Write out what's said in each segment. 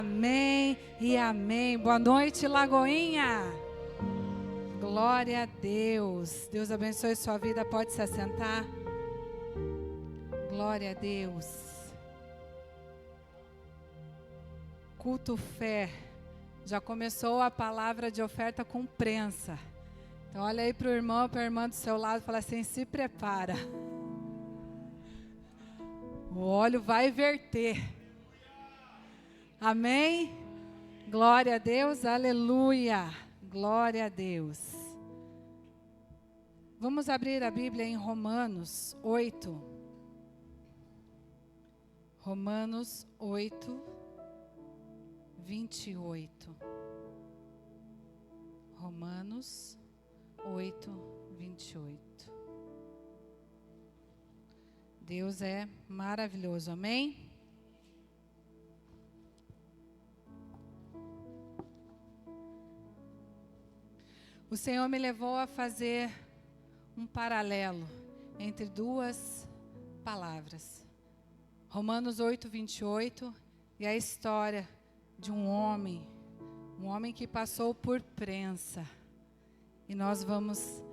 Amém e amém. Boa noite, Lagoinha. Glória a Deus. Deus abençoe sua vida. Pode se assentar. Glória a Deus. Culto fé. Já começou a palavra de oferta com prensa. Então olha aí para o irmão, para a irmã do seu lado e fala assim, se prepara. O óleo vai verter. Amém? Glória a Deus, aleluia. Glória a Deus. Vamos abrir a Bíblia em Romanos 8. Romanos 8, 28. Romanos 8, 28. Deus é maravilhoso, amém? O Senhor me levou a fazer um paralelo entre duas palavras. Romanos 8, 28 e a história de um homem que passou por prensa. E nós vamos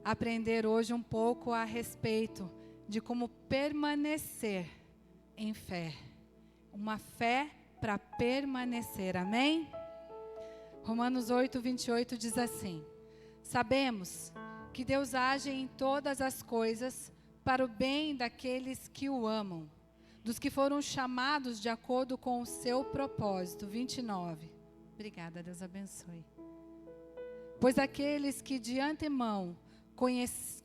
aprender hoje um pouco a respeito de como permanecer em fé. Uma fé para permanecer, amém? Romanos 8, 28 diz assim: sabemos que Deus age em todas as coisas para o bem daqueles que o amam, dos que foram chamados de acordo com o seu propósito. 29. Obrigada, Deus abençoe. Pois aqueles que de antemão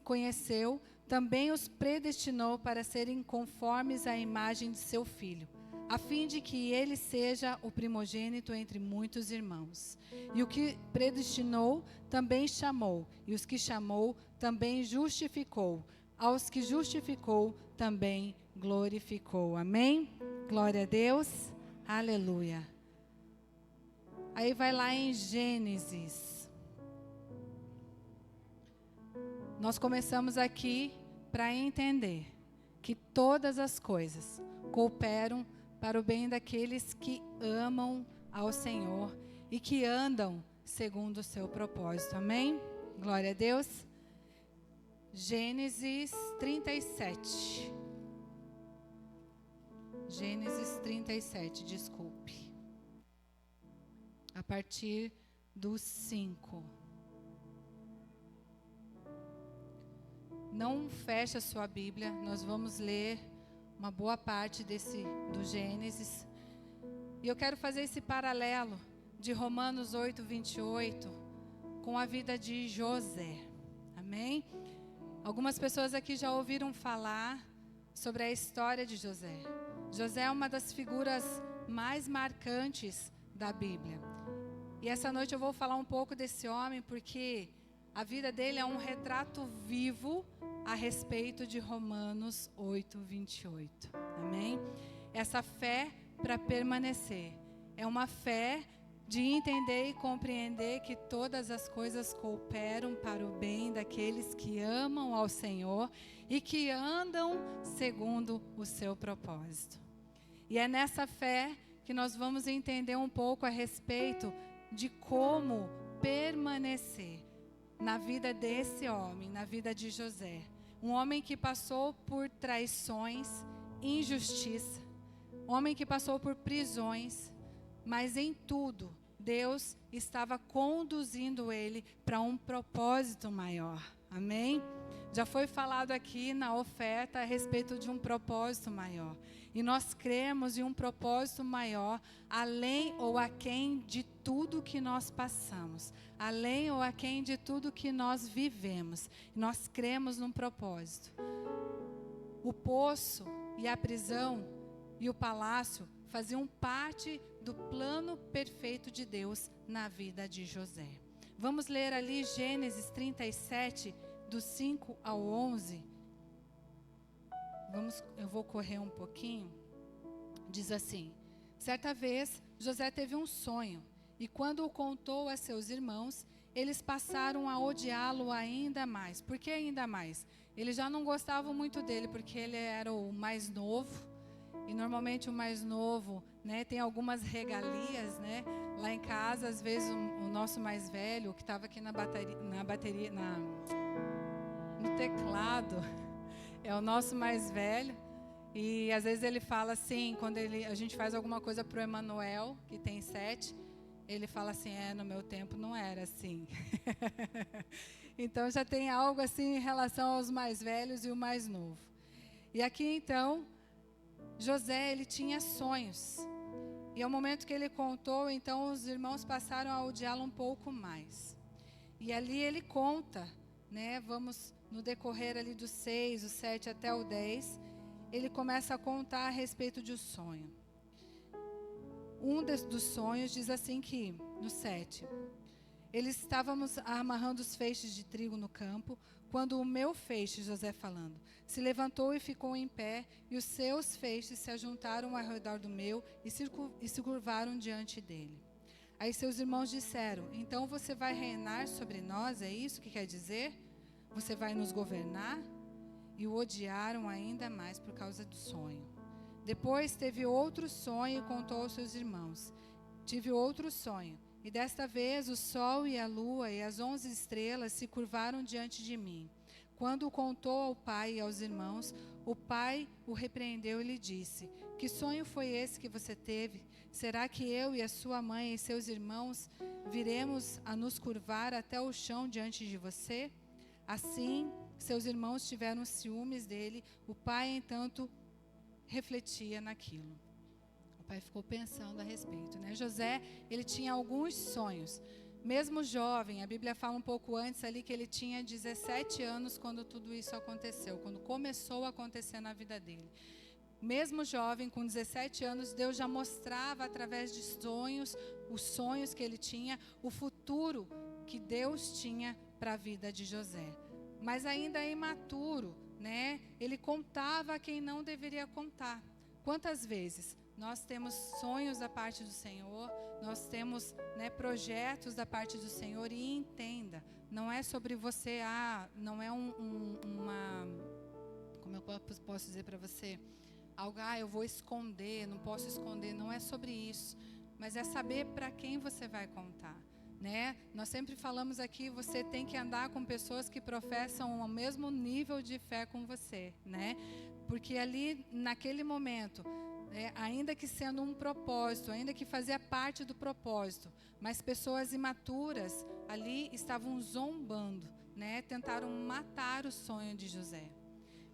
conheceu, também os predestinou para serem conformes à imagem de seu Filho, a fim de que ele seja o primogênito entre muitos irmãos. E o que predestinou, também chamou. E os que chamou, também justificou. Aos que justificou, também glorificou. Amém? Glória a Deus. Aleluia. Aí vai lá em Gênesis. Nós começamos aqui para entender que todas as coisas cooperam para o bem daqueles que amam ao Senhor e que andam segundo o seu propósito. Amém? Glória a Deus. Gênesis 37. Gênesis 37, desculpe. A partir do 5. Não feche a sua Bíblia, nós vamos ler uma boa parte do Gênesis. E eu quero fazer esse paralelo de Romanos 8, 28 com a vida de José. Amém? Algumas pessoas aqui já ouviram falar sobre a história de José. José é uma das figuras mais marcantes da Bíblia. E essa noite eu vou falar um pouco desse homem porque a vida dele é um retrato vivo a respeito de Romanos 8, 28. Amém? Essa fé para permanecer. É uma fé de entender e compreender que todas as coisas cooperam para o bem daqueles que amam ao Senhor e que andam segundo o seu propósito. E é nessa fé que nós vamos entender um pouco a respeito de como permanecer na vida desse homem, na vida de José. Um homem que passou por traições, injustiça. Um homem que passou por prisões. Mas em tudo, Deus estava conduzindo ele para um propósito maior. Amém? Já foi falado aqui na oferta a respeito de um propósito maior. E nós cremos em um propósito maior, além ou aquém de tudo que nós passamos. Além ou aquém de tudo que nós vivemos. Nós cremos num propósito. O poço e a prisão e o palácio faziam parte do plano perfeito de Deus na vida de José. Vamos ler ali Gênesis 37, do 5 ao 11. Eu vou correr um pouquinho. Diz assim: certa vez, José teve um sonho, e quando o contou a seus irmãos, eles passaram a odiá-lo ainda mais. Por que ainda mais? Eles já não gostavam muito dele, porque ele era o mais novo, e normalmente o mais novo né, tem algumas regalias, né? Lá em casa, às vezes, o nosso mais velho, que estava aqui no teclado, é o nosso mais velho. E às vezes ele fala assim, quando a gente faz alguma coisa para o Emanuel, que tem 7, ele fala assim, no meu tempo não era assim. Então já tem algo assim em relação aos mais velhos e o mais novo. E aqui então, José, ele tinha sonhos. E ao momento que ele contou, então os irmãos passaram a odiá-lo um pouco mais. E ali ele conta, né, vamos no decorrer ali do 6, o 7 até o 10, ele começa a contar a respeito de um sonho. Um dos sonhos diz assim que, no 7, eles estávamos amarrando os feixes de trigo no campo, quando o meu feixe, José falando, se levantou e ficou em pé, e os seus feixes se ajuntaram ao redor do meu e se curvaram diante dele. Aí seus irmãos disseram, então você vai reinar sobre nós, é isso que quer dizer? Você vai nos governar? E o odiaram ainda mais por causa do sonho. Depois teve outro sonho e contou aos seus irmãos. Tive outro sonho, e desta vez o sol e a lua e as 11 estrelas se curvaram diante de mim. Quando o contou ao pai e aos irmãos, o pai o repreendeu e lhe disse, que sonho foi esse que você teve? Será que eu e a sua mãe e seus irmãos viremos a nos curvar até o chão diante de você? Assim, seus irmãos tiveram ciúmes dele, o pai, entanto, refletia naquilo. O pai ficou pensando a respeito, né? José, ele tinha alguns sonhos. Mesmo jovem, a Bíblia fala um pouco antes ali que ele tinha 17 anos quando tudo isso aconteceu, quando começou a acontecer na vida dele. Mesmo jovem, com 17 anos, Deus já mostrava através de sonhos, os sonhos que ele tinha, o futuro que Deus tinha para a vida de José. Mas ainda imaturo, né? Ele contava a quem não deveria contar. Quantas vezes nós temos sonhos da parte do Senhor, nós temos, né, projetos da parte do Senhor, e entenda, não é sobre você, não é uma, como eu posso dizer para você, algo, eu vou esconder, não posso esconder, não é sobre isso, mas é saber para quem você vai contar. Né? Nós sempre falamos aqui, você tem que andar com pessoas que professam o mesmo nível de fé com você, né? Porque ali, naquele momento, ainda que sendo um propósito, ainda que fazia parte do propósito, mas pessoas imaturas ali estavam zombando, né? Tentaram matar o sonho de José.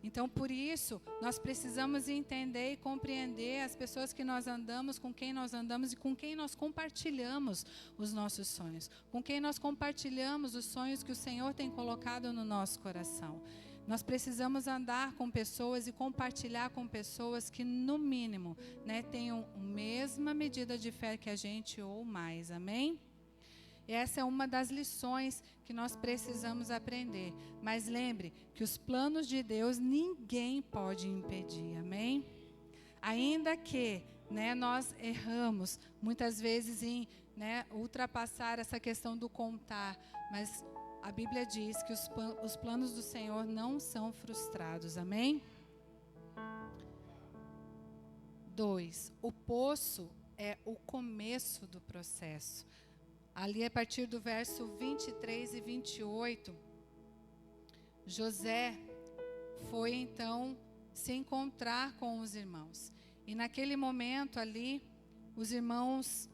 Então, por isso, nós precisamos entender e compreender as pessoas que nós andamos, com quem nós andamos e com quem nós compartilhamos os nossos sonhos. Com quem nós compartilhamos os sonhos que o Senhor tem colocado no nosso coração. Nós precisamos andar com pessoas e compartilhar com pessoas que, no mínimo, né, tenham a mesma medida de fé que a gente ou mais. Amém? Essa é uma das lições que nós precisamos aprender. Mas lembre que os planos de Deus ninguém pode impedir, amém? Ainda que, né, nós erramos muitas vezes em, né, ultrapassar essa questão do contar, mas a Bíblia diz que os planos do Senhor não são frustrados, amém? 2. O poço é o começo do processo. Ali, a partir do verso 23 e 28, José foi, então, se encontrar com os irmãos. E naquele momento ali, os irmãos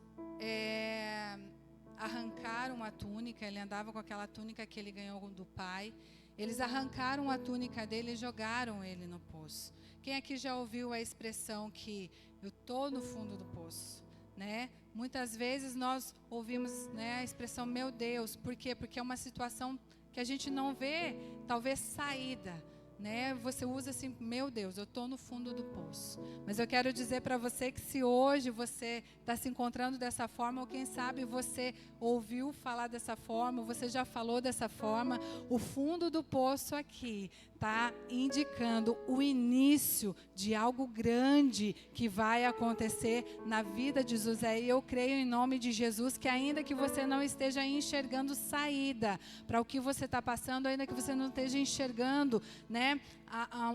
arrancaram a túnica, ele andava com aquela túnica que ele ganhou do pai. Eles arrancaram a túnica dele e jogaram ele no poço. Quem aqui já ouviu a expressão que eu estou no fundo do poço, né? Muitas vezes nós ouvimos, né, a expressão meu Deus, por quê? Porque é uma situação que a gente não vê, talvez, saída, né? Você usa assim, meu Deus, eu estou no fundo do poço. Mas eu quero dizer para você que se hoje você está se encontrando dessa forma, ou quem sabe você ouviu falar dessa forma, você já falou dessa forma, o fundo do poço aqui está indicando o início de algo grande que vai acontecer na vida de José. E eu creio em nome de Jesus que ainda que você não esteja enxergando saída para o que você está passando, ainda que você não esteja enxergando, né,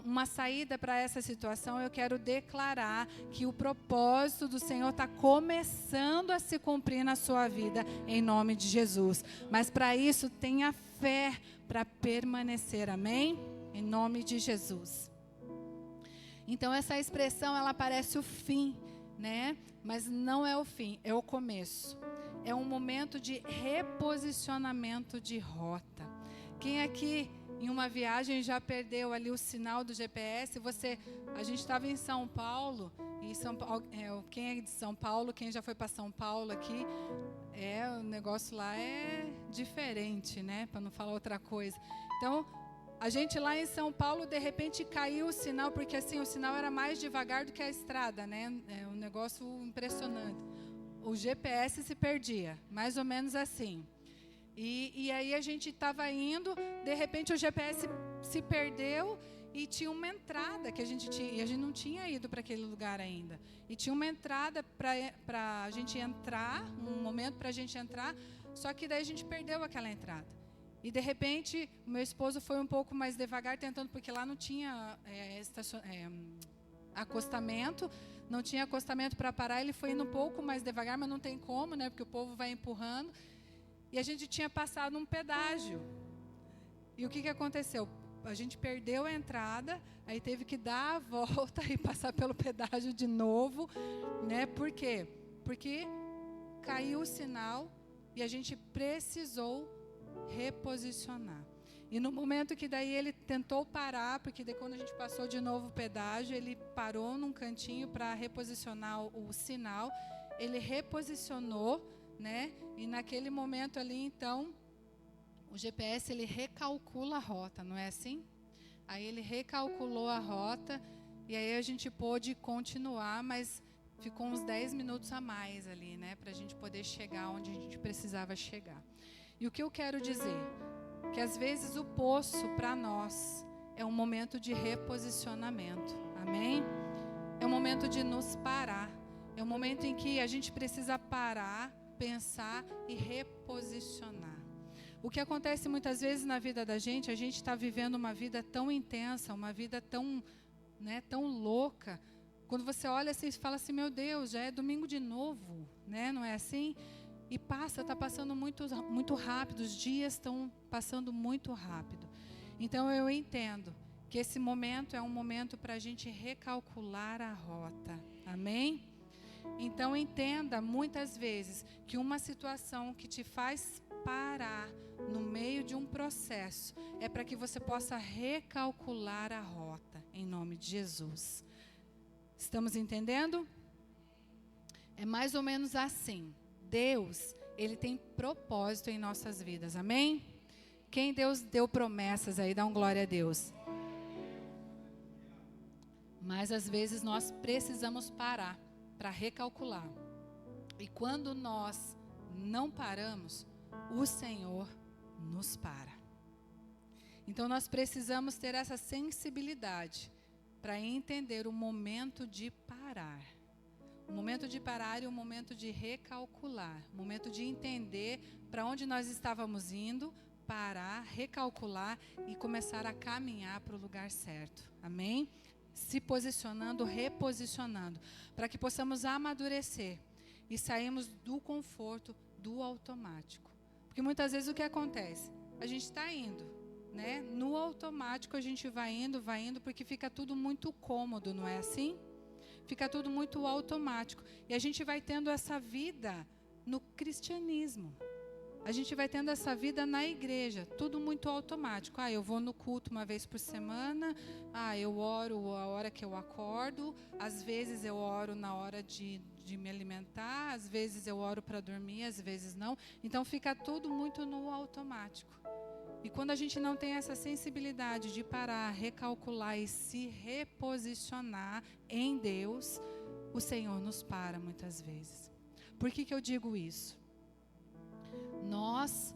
uma saída para essa situação, eu quero declarar que o propósito do Senhor está começando a se cumprir na sua vida, em nome de Jesus. Mas para isso, tenha fé para permanecer, amém? Em nome de Jesus. Então essa expressão, ela parece o fim, né? Mas não é o fim, é o começo. É um momento de reposicionamento de rota. Quem aqui em uma viagem já perdeu ali o sinal do GPS? A gente estava em São Paulo, e quem é de São Paulo, quem já foi para São Paulo aqui, o negócio lá é diferente, né? Para não falar outra coisa. Então, a gente lá em São Paulo, de repente caiu o sinal, porque assim, o sinal era mais devagar do que a estrada, né? É um negócio impressionante. O GPS se perdia, mais ou menos assim. E aí a gente estava indo, de repente o GPS se perdeu e tinha uma entrada que a gente tinha, e a gente não tinha ido para aquele lugar ainda. E tinha uma entrada para a gente entrar, um momento para a gente entrar, só que daí a gente perdeu aquela entrada. E de repente, o meu esposo foi um pouco mais devagar, tentando, porque lá não tinha acostamento, não tinha acostamento para parar, ele foi indo um pouco mais devagar, mas não tem como, né? Porque o povo vai empurrando. E a gente tinha passado um pedágio. E o que aconteceu? A gente perdeu a entrada, aí teve que dar a volta e passar pelo pedágio de novo, né? Por quê? Porque caiu o sinal e a gente precisou reposicionar. E no momento que daí ele tentou parar, porque daí quando a gente passou de novo o pedágio, ele parou num cantinho para reposicionar o sinal, ele reposicionou, né? E naquele momento ali, então, o GPS ele recalcula a rota, não é assim? Aí ele recalculou a rota e aí a gente pôde continuar, mas ficou uns 10 minutos a mais ali, né? Para a gente poder chegar onde a gente precisava chegar. E o que eu quero dizer? Que às vezes o poço para nós é um momento de reposicionamento, amém? É um momento de nos parar, é um momento em que a gente precisa parar, pensar e reposicionar. O que acontece muitas vezes na vida da gente, a gente está vivendo uma vida tão intensa, uma vida tão, né, tão louca. Quando você olha assim e fala assim, meu Deus, já é domingo de novo, né? Não é assim? E está passando muito, muito rápido, os dias estão passando muito rápido. Então eu entendo que esse momento é um momento para a gente recalcular a rota, amém? Então entenda muitas vezes que uma situação que te faz parar no meio de um processo é para que você possa recalcular a rota, em nome de Jesus. Estamos entendendo? É mais ou menos assim. Deus, Ele tem propósito em nossas vidas, amém? Quem Deus deu promessas aí, dá um glória a Deus. Mas às vezes nós precisamos parar para recalcular. E quando nós não paramos, o Senhor nos para. Então nós precisamos ter essa sensibilidade para entender o momento de parar. O momento de parar e o momento de recalcular. O momento de entender para onde nós estávamos indo, parar, recalcular e começar a caminhar para o lugar certo. Amém? Se posicionando, reposicionando. Para que possamos amadurecer e sairmos do conforto, do automático. Porque muitas vezes o que acontece? A gente está indo, né? No automático a gente vai indo, porque fica tudo muito cômodo, não é assim? Fica tudo muito automático. E a gente vai tendo essa vida no cristianismo. A gente vai tendo essa vida na igreja. Tudo muito automático. Eu vou no culto uma vez por semana. Eu oro a hora que eu acordo. Às vezes eu oro na hora de me alimentar. Às vezes eu oro para dormir, às vezes não. Então fica tudo muito no automático. E quando a gente não tem essa sensibilidade de parar, recalcular e se reposicionar em Deus, o Senhor nos para muitas vezes. Por que eu digo isso? Nós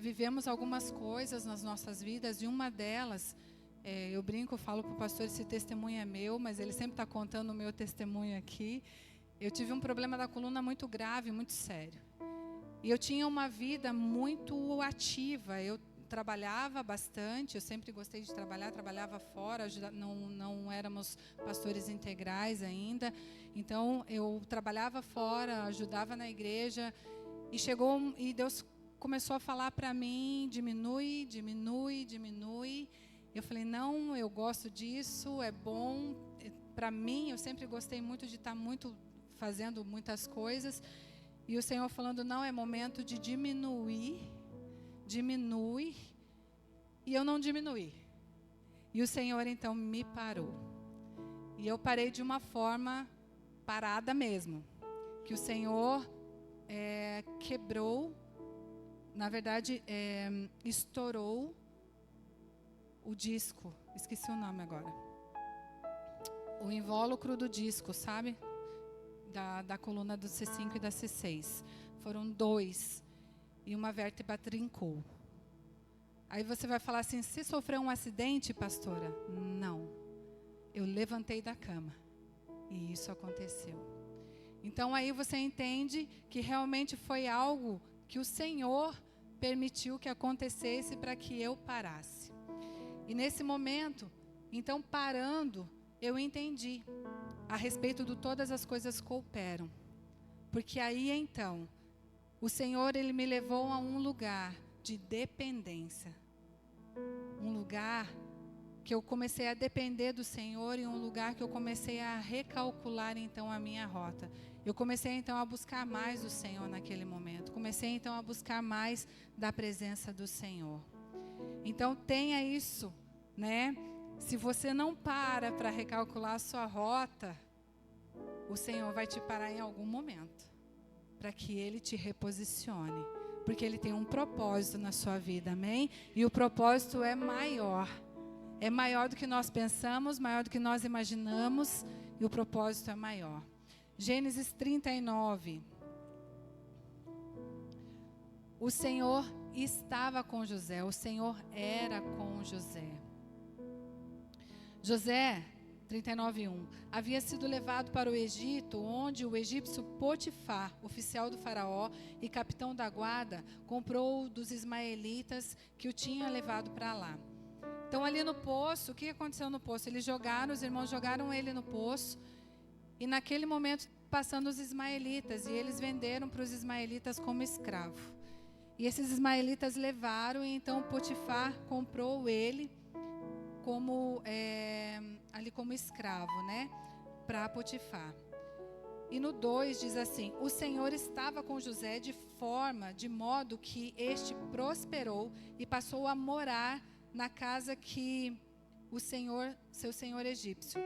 vivemos algumas coisas nas nossas vidas e uma delas Eu brinco, falo para o pastor, esse testemunho é meu, mas ele sempre está contando o meu testemunho aqui. Eu tive um problema da coluna muito grave, muito sério. E eu tinha uma vida muito ativa. Eu trabalhava bastante, eu sempre gostei de trabalhar, trabalhava fora, não éramos pastores integrais ainda. Então, eu trabalhava fora, ajudava na igreja. E Deus começou a falar para mim, diminui. Eu falei, não, eu gosto disso, é bom. Para mim, eu sempre gostei muito de estar fazendo muitas coisas. E o Senhor falando, não, é momento de diminuir. Diminui. E eu não diminuí. E o Senhor, então, me parou. E eu parei de uma forma parada mesmo. Que o Senhor quebrou, na verdade, estourou o disco. Esqueci o nome agora. O invólucro do disco, sabe? Da coluna do C5 e da C6. Foram 2. E uma vértebra trincou. Aí você vai falar assim, você sofreu um acidente, pastora? Não. Eu levantei da cama. E isso aconteceu. Então aí você entende que realmente foi algo que o Senhor permitiu que acontecesse para que eu parasse. E nesse momento, então parando, eu entendi a respeito de todas as coisas cooperam. Porque aí então, o Senhor, Ele me levou a um lugar de dependência. Um lugar que eu comecei a depender do Senhor e um lugar que eu comecei a recalcular então a minha rota. Eu comecei então a buscar mais o Senhor naquele momento. Comecei então a buscar mais da presença do Senhor. Então tenha isso, né? Se você não para recalcular a sua rota, o Senhor vai te parar em algum momento, para que Ele te reposicione, porque Ele tem um propósito na sua vida, amém? E o propósito é maior do que nós pensamos, maior do que nós imaginamos, e o propósito é maior. Gênesis 39. O Senhor estava com José, o Senhor era com José. José, 39:1, havia sido levado para o Egito, onde o egípcio Potifar, oficial do faraó e capitão da guarda, comprou dos ismaelitas que o tinha levado para lá. Então ali no poço, o que aconteceu no poço? Os irmãos jogaram ele no poço, e naquele momento passando os ismaelitas, e eles venderam para os ismaelitas como escravo. E esses ismaelitas levaram, e então Potifar comprou ele ali como escravo, né, para Potifar. E no 2 diz assim, o Senhor estava com José de modo que este prosperou e passou a morar na casa que seu senhor egípcio.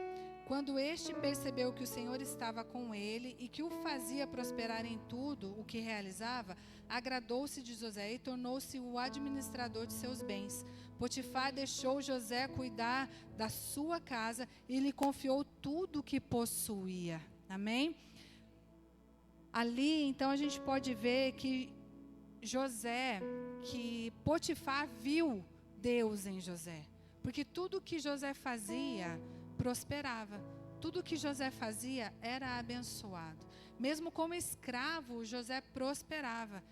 Quando este percebeu que o Senhor estava com ele e que o fazia prosperar em tudo o que realizava, agradou-se de José e tornou-se o administrador de seus bens. Potifar deixou José cuidar da sua casa e lhe confiou tudo o que possuía. Amém? Ali, então, a gente pode ver que Potifar viu Deus em José. Porque tudo que José fazia prosperava. Tudo que José fazia era abençoado. Mesmo como escravo, José prosperava.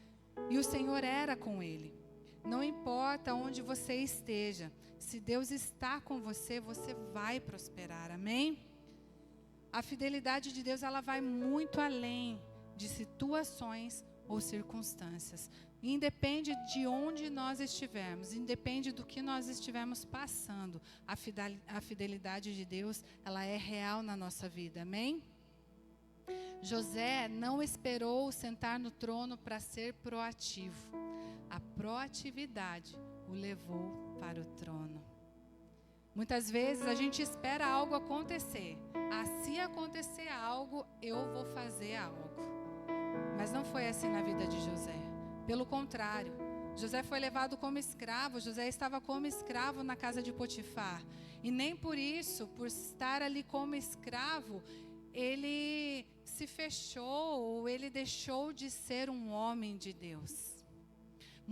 E o Senhor era com ele. Não importa onde você esteja, se Deus está com você, você vai prosperar, amém? A fidelidade de Deus, ela vai muito além de situações ou circunstâncias. Independe de onde nós estivermos, independe do que nós estivermos passando, a fidelidade de Deus, ela é real na nossa vida, amém? José não esperou sentar no trono para ser proativo. A proatividade o levou para o trono. Muitas vezes a gente espera algo acontecer. Se acontecer algo, eu vou fazer algo. Mas não foi assim na vida de José. Pelo contrário, José foi levado como escravo. José estava como escravo na casa de Potifar. E nem por isso, por estar ali como escravo, ele se fechou ou ele deixou de ser um homem de Deus.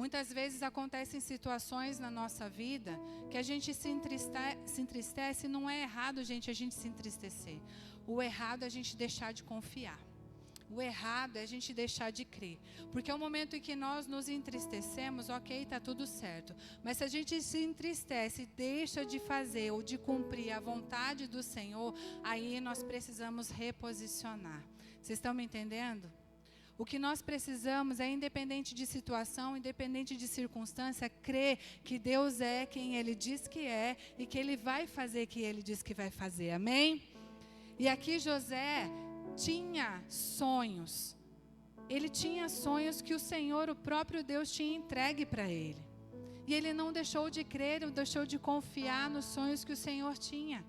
Muitas vezes acontecem situações na nossa vida que a gente se entristece. Não é errado, gente, a gente se entristecer. O errado é a gente deixar de confiar. O errado é a gente deixar de crer. Porque é o momento em que nós nos entristecemos, ok, está tudo certo. Mas se a gente se entristece e deixa de fazer ou de cumprir a vontade do Senhor, aí nós precisamos reposicionar. Vocês estão me entendendo? O que nós precisamos é, independente de situação, independente de circunstância, crer que Deus é quem Ele diz que é e que Ele vai fazer o que Ele diz que vai fazer. Amém? E aqui José tinha sonhos. Ele tinha sonhos que o Senhor, o próprio Deus, tinha entregue para ele. E ele não deixou de crer, não deixou de confiar nos sonhos que o Senhor tinha.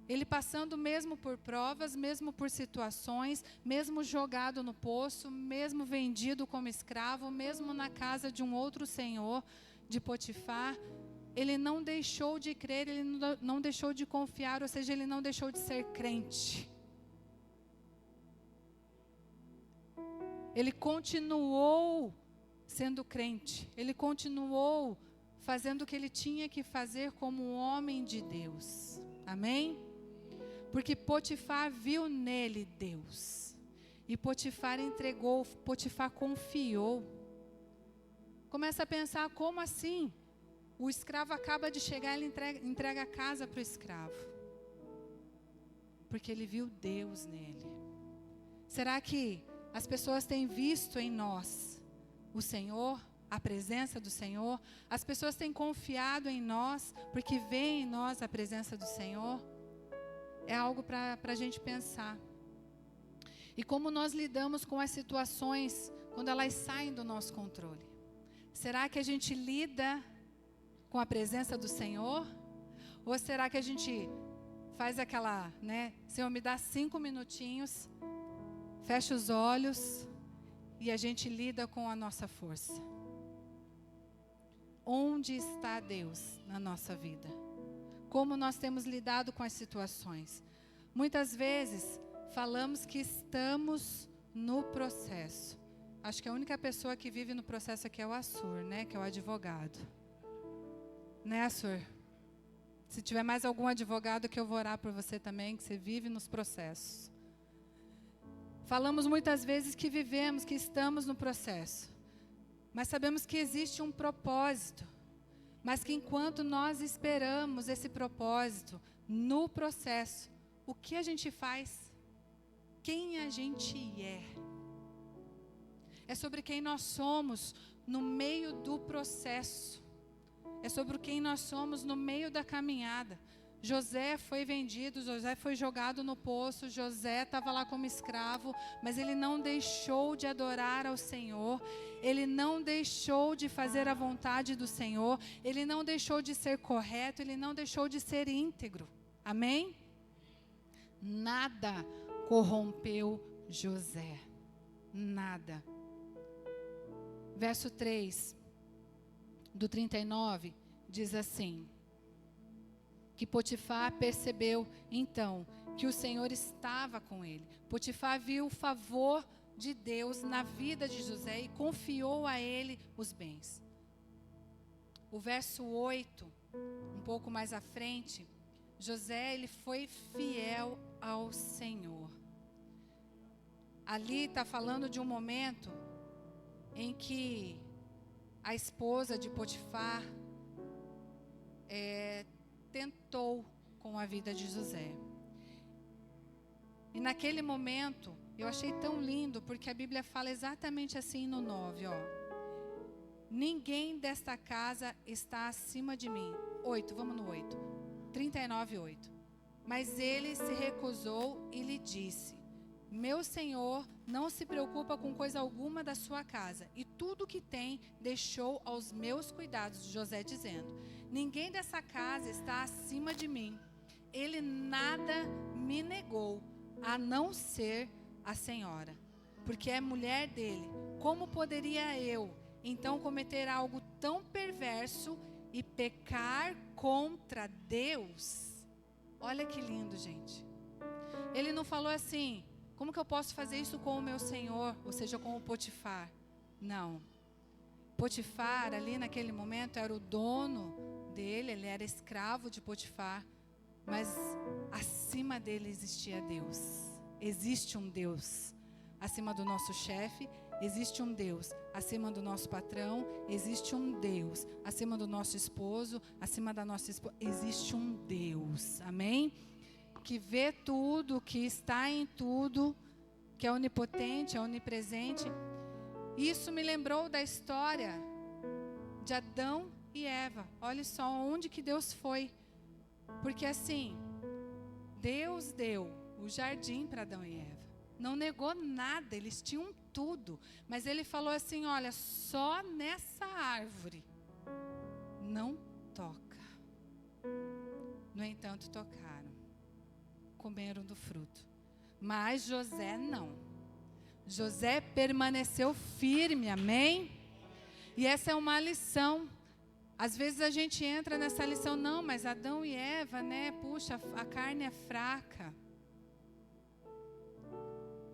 Ele passando mesmo por provas, mesmo por situações, mesmo jogado no poço, mesmo vendido como escravo, mesmo na casa de um outro senhor, de Potifar, ele não deixou de crer, ele não deixou de confiar, ou seja, ele não deixou de ser crente. Ele continuou sendo crente, ele continuou fazendo o que ele tinha que fazer como um homem de Deus. Amém? Porque Potifar viu nele Deus. E Potifar entregou, Potifar confiou. Começa a pensar, como assim? O escravo acaba de chegar, ele entrega a casa para o escravo. Porque ele viu Deus nele. Será que as pessoas têm visto em nós o Senhor, a presença do Senhor? As pessoas têm confiado em nós porque veem em nós a presença do Senhor? É algo para a gente pensar. E como nós lidamos com as situações quando elas saem do nosso controle? Será que a gente lida com a presença do Senhor? Ou será que a gente faz aquela, Senhor, me dá 5 minutinhos, fecha os olhos e a gente lida com a nossa força? Onde está Deus na nossa vida? Como nós temos lidado com as situações? Muitas vezes falamos que estamos no processo. Acho que a única pessoa que vive no processo aqui é o Assur, que é o advogado. Assur? Se tiver mais algum advogado que eu vou orar por você também, que você vive nos processos. Falamos muitas vezes que vivemos, que estamos no processo. Mas sabemos que existe um propósito. Mas que enquanto nós esperamos esse propósito no processo, o que a gente faz? Quem a gente é? É sobre quem nós somos no meio do processo. É sobre quem nós somos no meio da caminhada. José foi vendido, José foi jogado no poço, José estava lá como escravo, mas ele não deixou de adorar ao Senhor, ele não deixou de fazer a vontade do Senhor, ele não deixou de ser correto, ele não deixou de ser íntegro. Amém? Nada corrompeu José. Nada. Verso 3, do 39, diz assim: que Potifar percebeu, então, que o Senhor estava com ele. Potifar viu o favor de Deus na vida de José e confiou a ele os bens. O verso 8, um pouco mais à frente, José, ele foi fiel ao Senhor. Ali está falando de um momento em que a esposa de Potifar tentou com a vida de José. E naquele momento, eu achei tão lindo, porque a Bíblia fala exatamente assim no 9, ninguém desta casa está acima de mim. 8, vamos no 8. 39, 8. Mas ele se recusou e lhe disse: meu senhor não se preocupa com coisa alguma da sua casa, e tudo o que tem deixou aos meus cuidados. José dizendo: ninguém dessa casa está acima de mim. Ele nada me negou, a não ser a senhora, porque é mulher dele. Como poderia eu, então, cometer algo tão perverso e pecar contra Deus? Olha que lindo, gente. Ele não falou assim: como que eu posso fazer isso com o meu senhor, ou seja, com o Potifar? Não. Potifar, ali naquele momento, era o dono dele, ele era escravo de Potifar, mas acima dele existia Deus. Existe um Deus acima do nosso chefe, existe um Deus acima do nosso patrão, existe um Deus acima do nosso esposo, acima da nossa esposa, existe um Deus, amém? Que vê tudo, que está em tudo, que é onipotente, é onipresente. Isso me lembrou da história de Adão e Eva. Olha só onde que Deus foi. Porque assim, Deus deu o jardim para Adão e Eva. Não negou nada, eles tinham tudo. Mas ele falou assim, olha, só nessa árvore não toca. No entanto, tocaram. Comeram do fruto. Mas José não. José permaneceu firme, amém? E essa é uma lição. Às vezes a gente entra nessa lição, não, mas Adão e Eva, né? Puxa, a carne é fraca.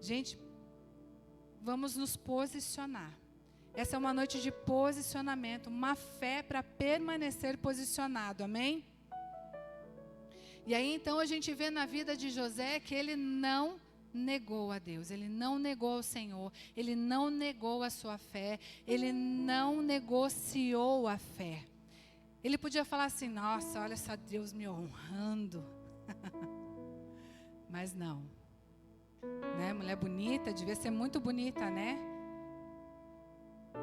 Gente, vamos nos posicionar. Essa é uma noite de posicionamento, uma fé para permanecer posicionado, amém? E aí então a gente vê na vida de José que ele não negou a Deus, ele não negou ao Senhor, ele não negou a sua fé, ele não negociou a fé. Ele podia falar assim, nossa, olha só Deus me honrando. Mas não. Né? Mulher bonita, devia ser muito bonita, né?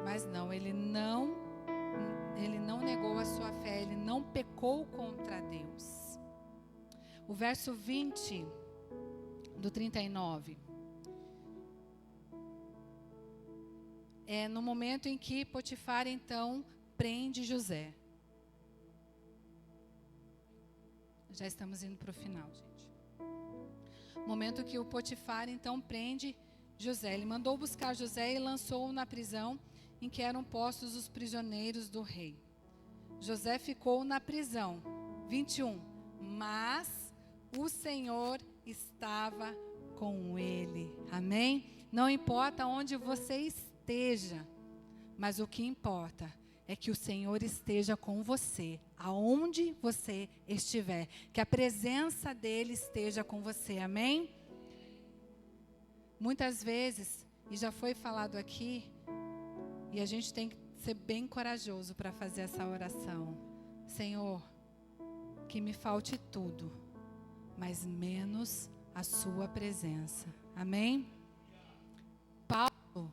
Mas não, ele não negou a sua fé, ele não pecou contra Deus. O verso 20 do 39. É no momento em que Potifar, então, prende José. Já estamos indo para o final, gente. Momento que o Potifar, então, prende José. Ele mandou buscar José e lançou-o na prisão em que eram postos os prisioneiros do rei. José ficou na prisão. 21. Mas o Senhor estava com ele. Amém? Não importa onde você esteja, mas o que importa é que o Senhor esteja com você, aonde você estiver, que a presença dele esteja com você, amém? Muitas vezes, e já foi falado aqui, e a gente tem que ser bem corajoso para fazer essa oração. Senhor, que me falte tudo, mas menos a sua presença, amém? Paulo,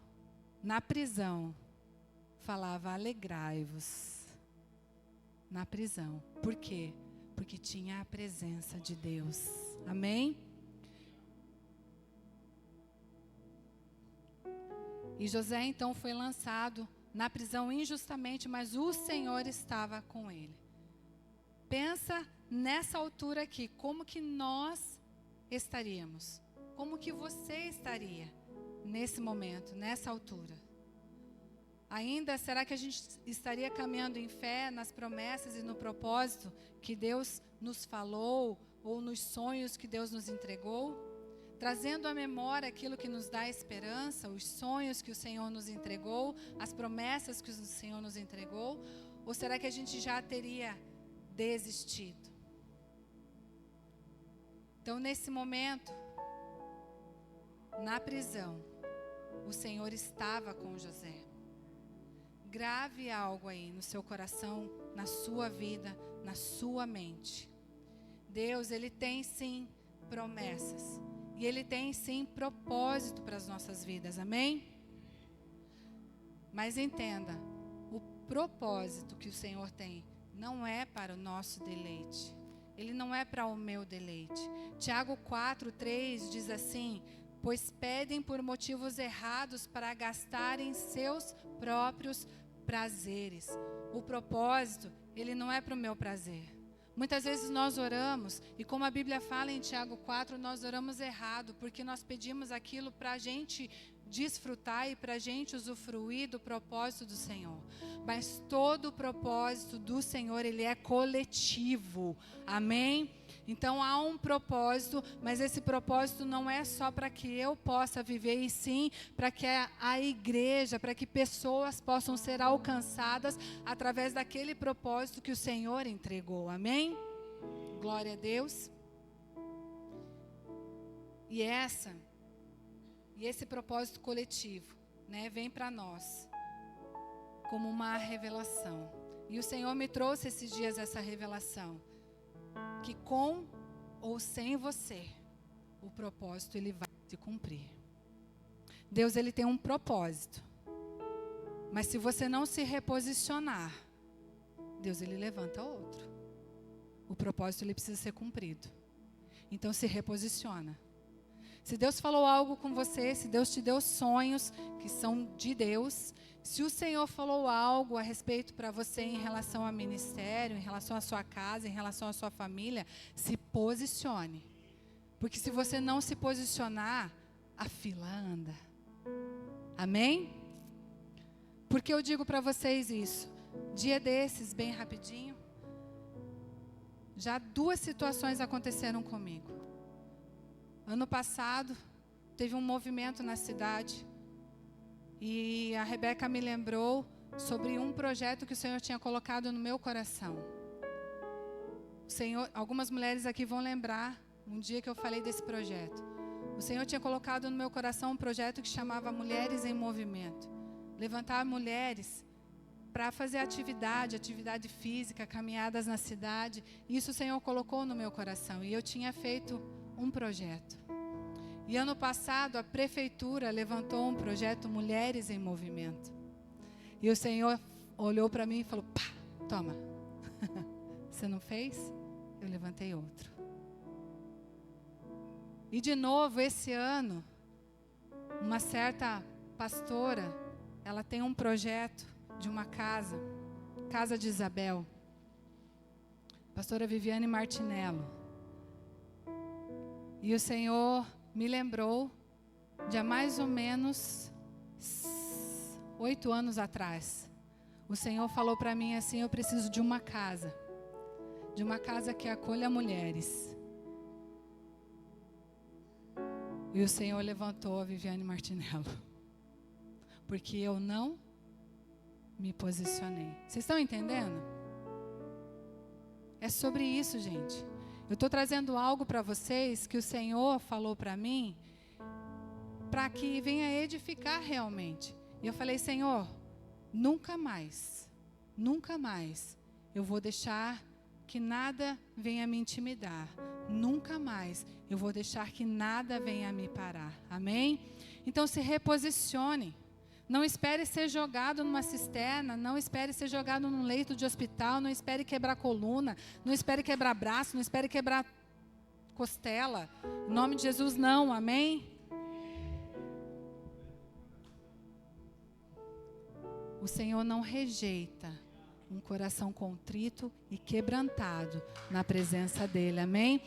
na prisão, falava, alegrai-vos, na prisão. Por quê? Porque tinha a presença de Deus. Amém? E José então foi lançado na prisão injustamente, mas o Senhor estava com ele. Pensa nessa altura aqui, como que nós estaríamos? Como que você estaria nesse momento, nessa altura? Ainda, será que a gente estaria caminhando em fé nas promessas e no propósito que Deus nos falou, ou nos sonhos que Deus nos entregou? Trazendo à memória aquilo que nos dá esperança, os sonhos que o Senhor nos entregou, as promessas que o Senhor nos entregou? Ou será que a gente já teria desistido? Então, nesse momento, na prisão, o Senhor estava com José. Grave algo aí no seu coração, na sua vida, na sua mente. Deus, Ele tem sim promessas. E Ele tem sim propósito para as nossas vidas, amém? Mas entenda, o propósito que o Senhor tem não é para o nosso deleite. Ele não é para o meu deleite. Tiago 4:3 diz assim, pois pedem por motivos errados para gastarem seus próprios prazeres. O propósito, ele não é para o meu prazer. Muitas vezes nós oramos, e como a Bíblia fala em Tiago 4, nós oramos errado, porque nós pedimos aquilo para a gente desfrutar e para a gente usufruir do propósito do Senhor. Mas todo o propósito do Senhor, ele é coletivo. Amém? Então há um propósito, mas esse propósito não é só para que eu possa viver, e sim para que a igreja, para que pessoas possam ser alcançadas através daquele propósito que o Senhor entregou. Amém? Glória a Deus. E esse propósito coletivo, né, vem para nós como uma revelação. E o Senhor me trouxe esses dias essa revelação, que com ou sem você, o propósito ele vai se cumprir. Deus ele tem um propósito, mas se você não se reposicionar, Deus ele levanta outro. O propósito ele precisa ser cumprido. Então se reposiciona. Se Deus falou algo com você, se Deus te deu sonhos que são de Deus, se o Senhor falou algo a respeito para você em relação ao ministério, em relação à sua casa, em relação à sua família, se posicione. Porque se você não se posicionar, a fila anda. Amém? Porque eu digo para vocês isso. Dia desses, bem rapidinho, já 2 situações aconteceram comigo. Ano passado, teve um movimento na cidade. E a Rebeca me lembrou sobre um projeto que o Senhor tinha colocado no meu coração. O Senhor, algumas mulheres aqui vão lembrar um dia que eu falei desse projeto. O Senhor tinha colocado no meu coração um projeto que chamava Mulheres em Movimento. Levantar mulheres para fazer atividade física, caminhadas na cidade. Isso o Senhor colocou no meu coração. E eu tinha feito um projeto. E ano passado a prefeitura levantou um projeto Mulheres em Movimento. E o Senhor olhou para mim e falou: pá, toma. Você não fez? Eu levantei outro. E de novo, esse ano, uma certa pastora, ela tem um projeto de uma casa de Isabel. Pastora Viviane Martinello. E o Senhor me lembrou de há mais ou menos 8 anos atrás. O Senhor falou para mim assim: eu preciso de uma casa que acolha mulheres. E o Senhor levantou a Viviane Martinello, porque eu não me posicionei. Vocês estão entendendo? É sobre isso, gente. Eu estou trazendo algo para vocês que o Senhor falou para mim, para que venha edificar realmente. E eu falei: Senhor, nunca mais eu vou deixar que nada venha me intimidar. Nunca mais eu vou deixar que nada venha me parar. Amém? Então se reposicione. Não espere ser jogado numa cisterna, não espere ser jogado num leito de hospital, não espere quebrar coluna, não espere quebrar braço, não espere quebrar costela. Em nome de Jesus, não. Amém? O Senhor não rejeita um coração contrito e quebrantado na presença dEle. Amém?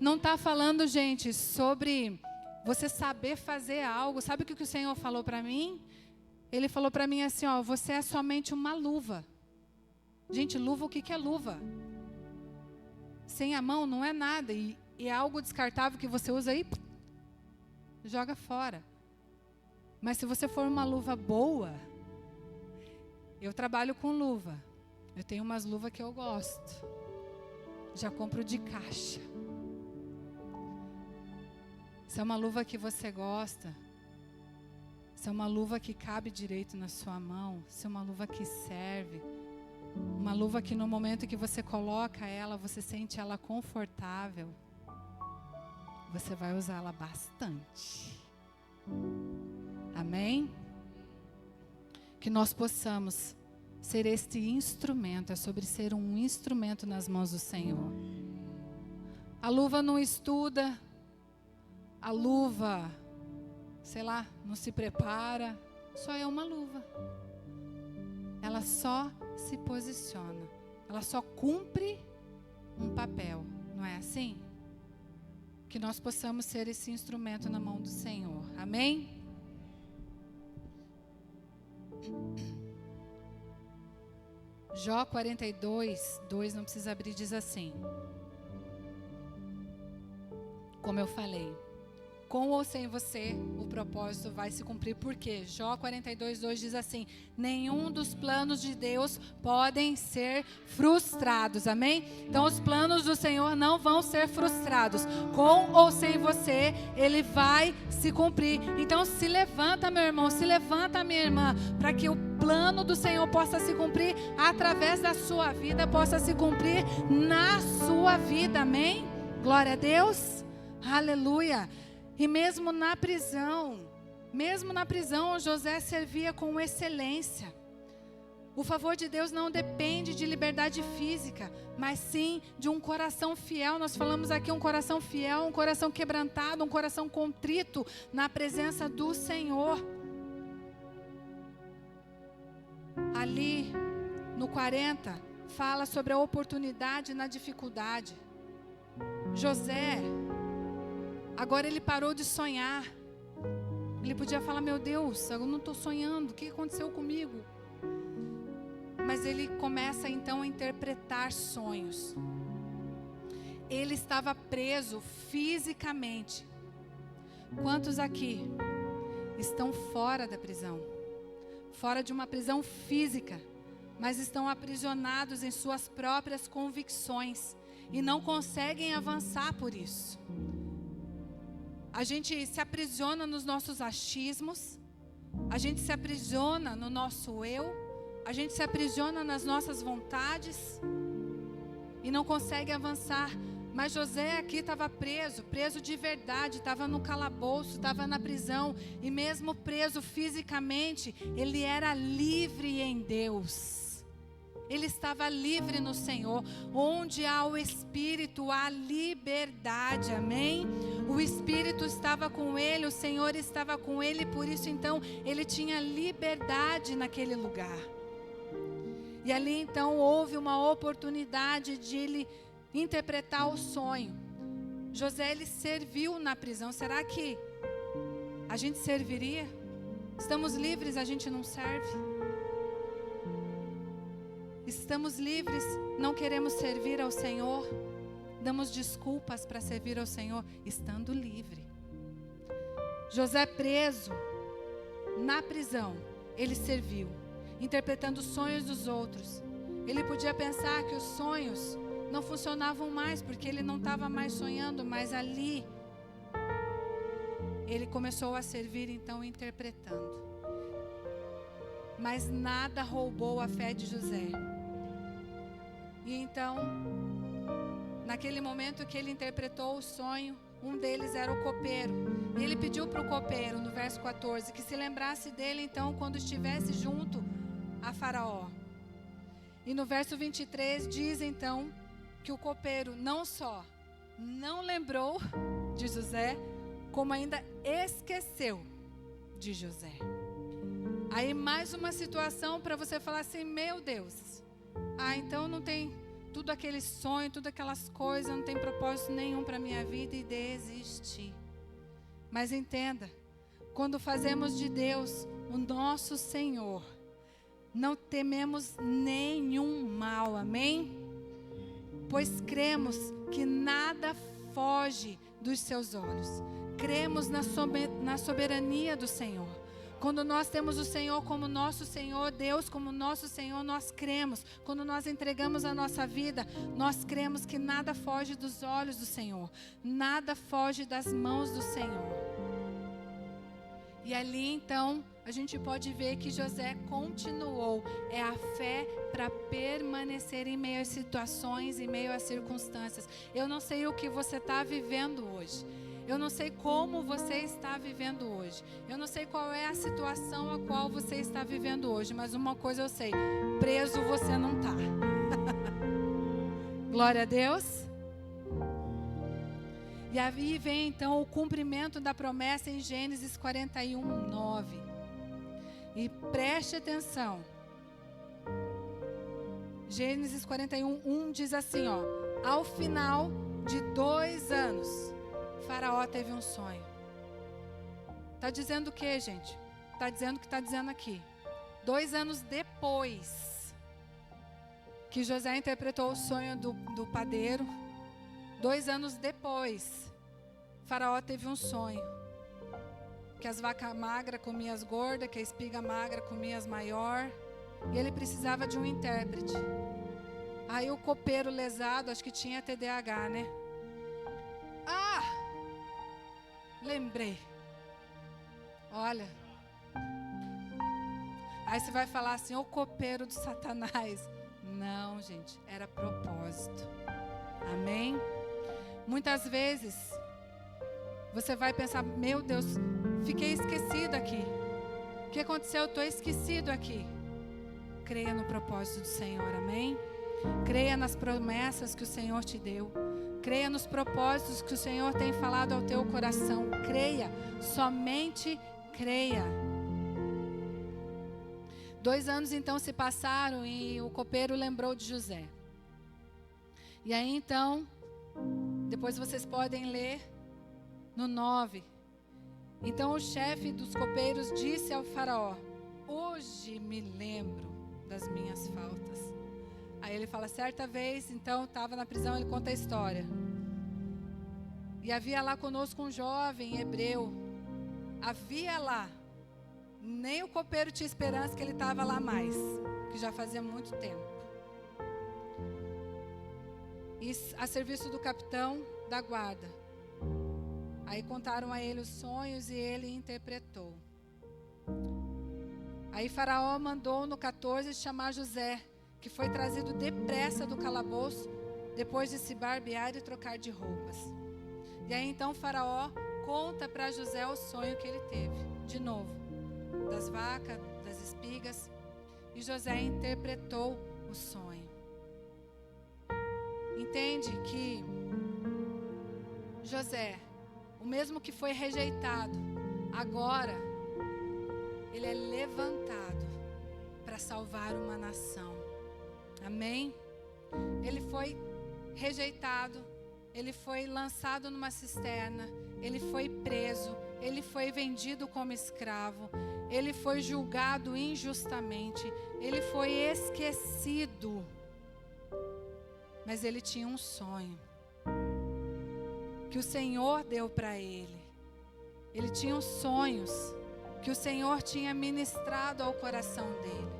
Não está falando, gente, sobre você saber fazer algo. Sabe o que o Senhor falou para mim? Ele falou para mim assim, ó: você é somente uma luva. Gente, luva, o que é luva? Sem a mão não é nada. E é algo descartável que você usa aí, joga fora. Mas se você for uma luva boa, eu trabalho com luva. Eu tenho umas luvas que eu gosto. Já compro de caixa. Se é uma luva que você gosta, se é uma luva que cabe direito na sua mão, se é uma luva que serve, uma luva que no momento que você coloca ela, você sente ela confortável, você vai usá-la bastante. Amém? Que nós possamos ser este instrumento, é sobre ser um instrumento nas mãos do Senhor. A luva não estuda, a luva, sei lá, não se prepara, só é uma luva. Ela só se posiciona, ela só cumpre um papel, não é assim? Que nós possamos ser esse instrumento na mão do Senhor, amém? Jó 42, 2, não precisa abrir, diz assim: como eu falei, com ou sem você, o propósito vai se cumprir. Por quê? Jó 42:2 diz assim: nenhum dos planos de Deus podem ser frustrados, amém? Então os planos do Senhor não vão ser frustrados, com ou sem você, ele vai se cumprir. Então se levanta, meu irmão, se levanta, minha irmã, para que o plano do Senhor possa se cumprir através da sua vida, possa se cumprir na sua vida, amém? Glória a Deus, aleluia. E mesmo na prisão, José servia com excelência. O favor de Deus não depende de liberdade física, mas sim de um coração fiel. Nós falamos aqui um coração fiel, um coração quebrantado, um coração contrito na presença do Senhor. Ali, no 40, fala sobre a oportunidade na dificuldade. José, agora ele parou de sonhar. Ele podia falar: meu Deus, eu não estou sonhando, o que aconteceu comigo? Mas ele começa então a interpretar sonhos. Ele estava preso fisicamente. Quantos aqui estão fora da prisão? Fora de uma prisão física, mas estão aprisionados em suas próprias convicções e não conseguem avançar por isso. A gente se aprisiona nos nossos achismos, a gente se aprisiona no nosso eu, a gente se aprisiona nas nossas vontades e não consegue avançar. Mas José aqui estava preso de verdade, estava no calabouço, estava na prisão. E mesmo preso fisicamente, ele era livre em Deus. Ele estava livre no Senhor. Onde há o Espírito, há liberdade, amém? O Espírito estava com ele, o Senhor estava com ele, por isso então ele tinha liberdade naquele lugar. E ali então houve uma oportunidade de ele interpretar o sonho. José, ele serviu na prisão. Será que a gente serviria? Estamos livres, a gente não serve? Estamos livres, não queremos servir ao Senhor? Damos desculpas para servir ao Senhor, estando livre. José preso, na prisão, ele serviu, interpretando os sonhos dos outros. Ele podia pensar que os sonhos não funcionavam mais, porque ele não estava mais sonhando, mas ali, ele começou a servir então interpretando. Mas nada roubou a fé de José. E então, naquele momento que ele interpretou o sonho, um deles era o copeiro. E ele pediu para o copeiro, no verso 14, que se lembrasse dele então quando estivesse junto a Faraó. E no verso 23 diz então que o copeiro não só não lembrou de José, como ainda esqueceu de José. Aí mais uma situação para você falar assim: meu Deus, então não tem tudo aquele sonho, tudo aquelas coisas, não tem propósito nenhum para a minha vida, e desistir. Mas entenda, quando fazemos de Deus o nosso Senhor, não tememos nenhum mal, amém? Pois cremos que nada foge dos seus olhos. Cremos na soberania do Senhor. Quando nós temos o Senhor como nosso Senhor, Deus como nosso Senhor, nós cremos. Quando nós entregamos a nossa vida, nós cremos que nada foge dos olhos do Senhor. Nada foge das mãos do Senhor. E ali então, a gente pode ver que José continuou. É a fé para permanecer em meio às situações, em meio às circunstâncias. Eu não sei o que você está vivendo hoje. Eu não sei como você está vivendo hoje. Eu não sei qual é a situação a qual você está vivendo hoje. Mas uma coisa eu sei: preso você não está. Glória a Deus. E aí vem então o cumprimento da promessa em Gênesis 41:9. E preste atenção. Gênesis 41:1 diz assim, ao final de 2 anos, Faraó teve um sonho. Está dizendo o que, gente? Está dizendo o que está dizendo aqui. 2 anos depois que José interpretou o sonho do padeiro, 2 anos depois, Faraó teve um sonho. Que as vacas magras comiam as gordas, que a espiga magra comia as maior. E ele precisava de um intérprete. Aí o copeiro lesado, acho que tinha TDAH, né? Ah! Lembrei. Olha. Aí você vai falar assim, o copeiro do Satanás. Não, gente, era propósito. Amém? Muitas vezes, você vai pensar, meu Deus, fiquei esquecido aqui. O que aconteceu? Eu estou esquecido aqui. Creia no propósito do Senhor, amém? Creia nas promessas que o Senhor te deu. Creia nos propósitos que o Senhor tem falado ao teu coração. Creia, somente creia. 2 anos então se passaram e o copeiro lembrou de José. E aí então, depois vocês podem ler no 9. Então o chefe dos copeiros disse ao faraó, hoje me lembro das minhas faltas. Aí ele fala, certa vez, então, estava na prisão, ele conta a história. E havia lá conosco um jovem hebreu. Havia lá. Nem o copeiro tinha esperança que ele estava lá mais. Que já fazia muito tempo. E a serviço do capitão da guarda. Aí contaram a ele os sonhos e ele interpretou. Aí Faraó mandou no 14 chamar José, que foi trazido depressa do calabouço, depois de se barbear e trocar de roupas. E aí então Faraó conta para José o sonho que ele teve, de novo, das vacas, das espigas, e José interpretou o sonho. Entende que José, o mesmo que foi rejeitado, agora ele é levantado para salvar uma nação. Amém? Ele foi rejeitado, ele foi lançado numa cisterna, ele foi preso, ele foi vendido como escravo, ele foi julgado injustamente, ele foi esquecido. Mas ele tinha um sonho que o Senhor deu para ele. Ele tinha os sonhos que o Senhor tinha ministrado ao coração dele.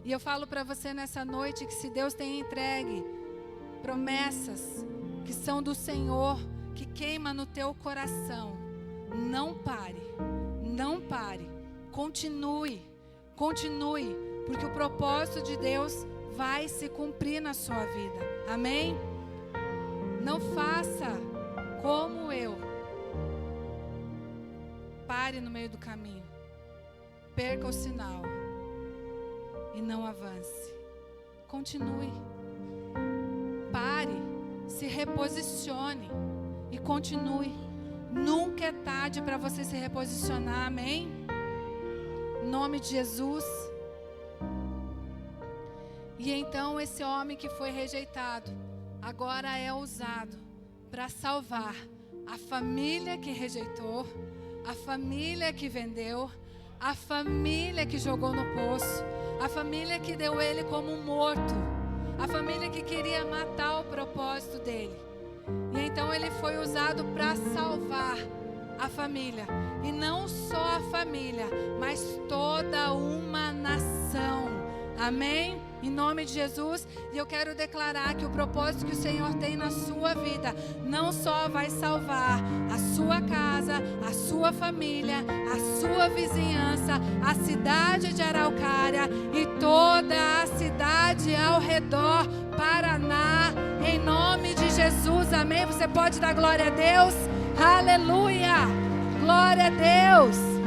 E eu falo para você nessa noite que se Deus tem entregue promessas que são do Senhor, que queima no teu coração, não pare, não pare, continue, porque o propósito de Deus vai se cumprir na sua vida, amém? Não faça como eu, pare no meio do caminho, perca o sinal e não avance. Continue. Pare, se reposicione e continue. Nunca é tarde para você se reposicionar, amém? Em nome de Jesus. E então esse homem que foi rejeitado, agora é usado para salvar a família que rejeitou, a família que vendeu, a família que jogou no poço, a família que deu ele como morto, a família que queria matar o propósito dele. E então ele foi usado para salvar a família. E não só a família, mas toda uma nação. Amém? Em nome de Jesus. E eu quero declarar que o propósito que o Senhor tem na sua vida não só vai salvar a sua casa, a sua família, a sua vizinhança, a cidade de Araucária e toda a cidade ao redor, Paraná, em nome de Jesus, amém? Você pode dar glória a Deus? Aleluia! Glória a Deus!